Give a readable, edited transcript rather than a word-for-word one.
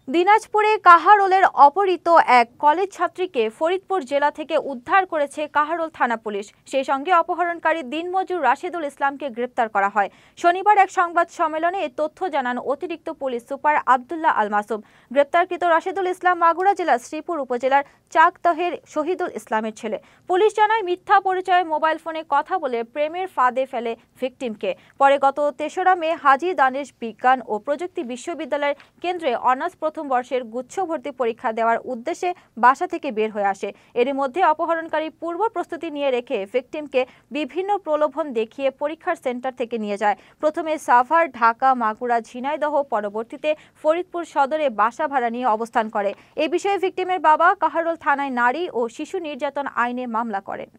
দিনাজপুরে কাহারোলের অপহৃত এক কলেজ ছাত্রীকে ফরিদপুর জেলা থেকে উদ্ধার করেছে কাহারোল থানা পুলিশ। সেই সঙ্গে অপহরণকারী দিনমজুর রাশেদুল ইসলামকে গ্রেপ্তার করা হয়। শনিবার এক সংবাদ সম্মেলনে এই তথ্য জানান অতিরিক্ত পুলিশ সুপার আব্দুল্লাহ আল মাসুম। গ্রেপ্তারকৃত রাশেদুল ইসলাম মাগুরা জেলার শ্রীপুর উপজেলার চাকদহের শহীদুল ইসলামের ছেলে। পুলিশ জানায় মিথ্যা পরিচয়ে মোবাইল ফোনে কথা বলে প্রেমের ফাঁদে ফেলে ভিকটিমকে। পরে গত ৩রা মে হাজী দানেশ বিজ্ঞান ও প্রযুক্তি বিশ্ববিদ্যালয়ের কেন্দ্রে অনার্স প্রথম বর্ষের গুচ্ছ ভর্তি পরীক্ষা দেওয়ার উদ্দেশ্যে বাসা থেকে বের হয়ে আসে। এরই মধ্যে অপহরণকারী পূর্ব প্রস্তুতি নিয়ে রেখে ভিকটিমকে বিভিন্ন প্রলোভন দেখিয়ে পরীক্ষার সেন্টার থেকে নিয়ে যায়। প্রথমে সাভার, ঢাকা, মাগুরা, ঝিনাইদহ, পরবর্তীতে ফরিদপুর সদরে বাসা ভাড়া নিয়ে অবস্থান করে। এই বিষয়ে ভিকটিমের বাবা কাহারোল থানায় নারী ও শিশু নির্যাতন আইনে মামলা করেন।